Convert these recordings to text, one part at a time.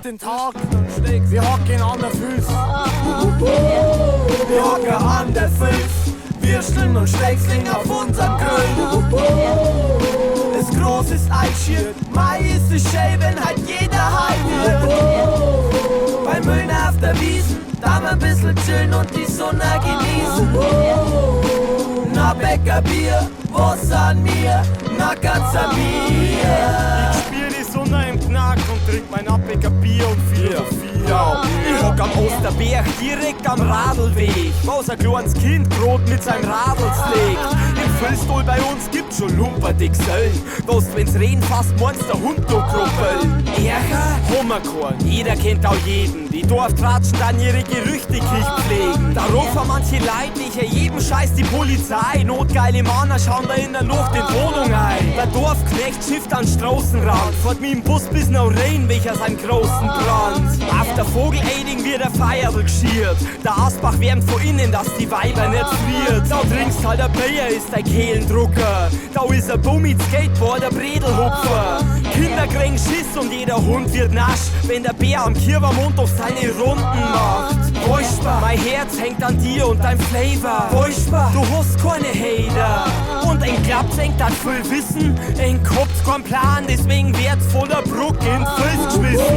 den Tag, wir hocken an der Füß. Wir hocken an der Füß, Würsteln und Stecksling auf unserem Grill. Das Groß ist Eichschild, Mai ist es schön, wenn halt jeder heim wird. Bei Mülln auf der Wiesen, da mal ein bisschen chillen und die Sonne genießen. Na Bäcker Bier, was an mir, na ganz an mir. Ich spür die Sonne im Knack und trink mein Abbecker Bier und Philosophie. Ja, ich hock am Osterberg direkt am Radlweg, wo's ein kleines Kind Brot mit seinem Radl legt. Im Füllstall bei uns gibt's schon lumperdick Söllen, wo's wenn's Regen fast meinst der Hund do kruppeln. Ärger? Hummerkorn, jeder kennt auch jeden, die Dorftratschen dann ihre Gerüchtekrieg pflegen. Da rufen manche Leute nicht jedem Scheiß die Polizei, notgeile Männer schauen da in der Luft in Wohnung ein. Der Dorfknecht schifft an Straßenrand, fährt mit dem Bus bis nach Rhein, welcher seinen großen Brand. Auf der Vogel-Aiding wird der Feierl geschiert, der Asbach wärmt von innen, dass die Weiber nicht friert. Da trinkst halt ein Bier, ist dein Kehlendrucker, da ist ein Bummi, Skateboard, ein Bredelhupfer. Kinder kriegen Schiss und jeder Hund wird nasch, wenn der Bär am Kirbermund auf seine Runden macht. Furchtbar, mein Herz hängt an dir und dein Flavor. Furchtbar, du hast keine Hater. Und ein Klaps hängt an viel Wissen, ein Kopf kein Plan, deswegen wird's voller Bruck in Fels geschmissen.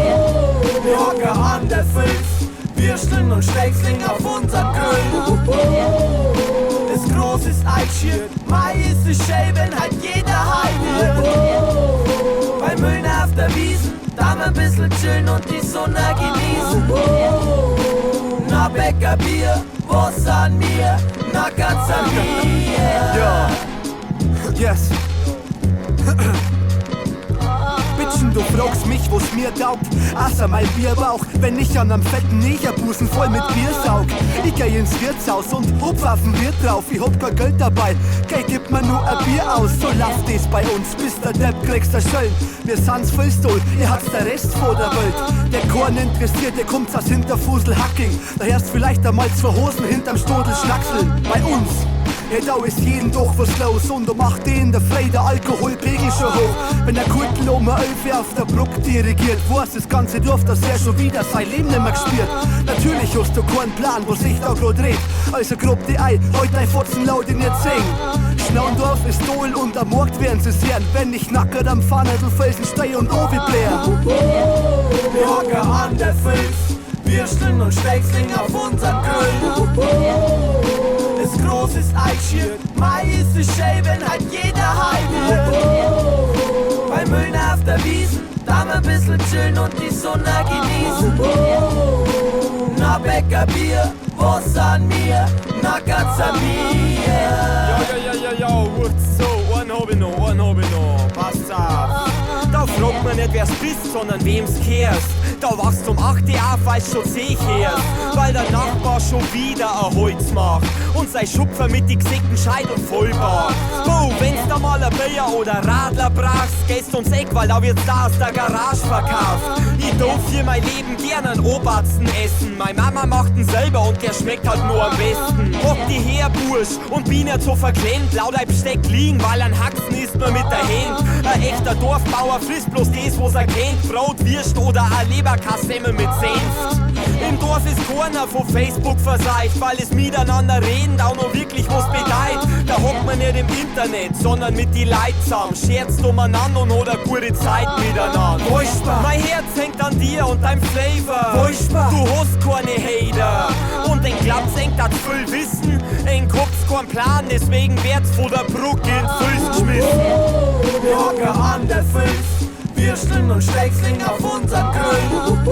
Wir hocken an der Fels, Würsteln und Stecksling auf unserem Grill. Das Groß ist Eichschild, Mai ist es schön, wenn halt jeder heim wird. Bei Mülln auf der Wiesen, da mal ein bisschen chillen und die Sonne genießen. Na Bäcker Bier, was an mir, na ganz an mir. Ja, yes. Bitchen, du fragst mich, wo's mir taugt. Außer mein Bierbauch, wenn ich an einem fetten Negerbusen voll mit Bier saug. Ich geh ins Wirtshaus und hupf auf den Wirt drauf. Ich hab kein Geld dabei, Geld gibt mir nur ein Bier aus. So läuft das bei uns, bis der Depp kriegst der Schöllen. Wir sind's Füllstall, ihr habt's der Rest vor der Welt. Der Korn interessiert, der kommt's aus Hinterfusel Hacking. Da hörst vielleicht einmal zwei Hosen hinterm Stodel schnackseln. Bei uns. Ja, da ist jeden Tag was los und um 8 in der Frei der Alkoholpegel schon hoch. Wenn der Kurtel um 11 auf der Bruck dirigiert, weiß das ganze Dorf, dass er schon wieder sein Leben nicht mehr gespielt. Natürlich hast du keinen Plan, wo sich da grad dreht. Also grob die Ei, heute ein Fotzen laut in ihr singen. Schnaundorf ist Dohl und am Markt werden sie sehen, wenn ich nackert am Pfannerdelfelsen steh und Ovi bläher. Wir hocken an der Fels, Würsteln und Stecksling auf unserem Grill. Das Groß ist Eichschild, Mai ist es schön, wenn halt jeder heim wird. Bei Mülln auf der Wiesen, da mal ein bisschen chillen und die Sonne genießen. Na Bäcker Bier, was an mir, na ganz an mir. Ja, gut so, einen hab ich noch, passt auf. Da fragt man nicht, wer's bist, sondern wem's kehrst. Da wachst um 8 Uhr auf, weil's schon zäh herst. Weil der Nachbar schon wieder ein Holz macht und sein Schupfer mit die gesägten Scheit und Vollbart. Oh, wenn's da mal ein Bier oder Radler brachst, gehst ums Eck, weil da wird's da aus der Garage verkauft. Ich darf für mein Leben gern einen Obersten essen. Meine Mama macht ihn selber und der schmeckt halt nur am besten. Hock die her, Bursch, und bin nicht so verklemmt. Laut ein Besteck liegen, weil ein Haxen isst man mit der Hand. Ein echter Dorfbauer frisst bloß das, was er kennt. Brot, Würst oder ein Leberkassemmel mit Senf. Im Dorf ist keiner von Facebook verseicht, weil es miteinander reden auch noch wirklich was bedeutet. Da hockt man nicht im Internet, sondern mit die Leute zusammen. Scherzt umeinander und hat eine gute Zeit miteinander. Furchtbar, mein Herz hängt an dir und deinem Flavor. Furchtbar, du hast keine Hater. Und ein Klaps hängt hat viel Wissen, ein Kopf kein Plan, deswegen wird's von der Brücke in Füß geschmissen. Wir hocken an der Fels, Würsteln und Stecksling auf unserem Grill.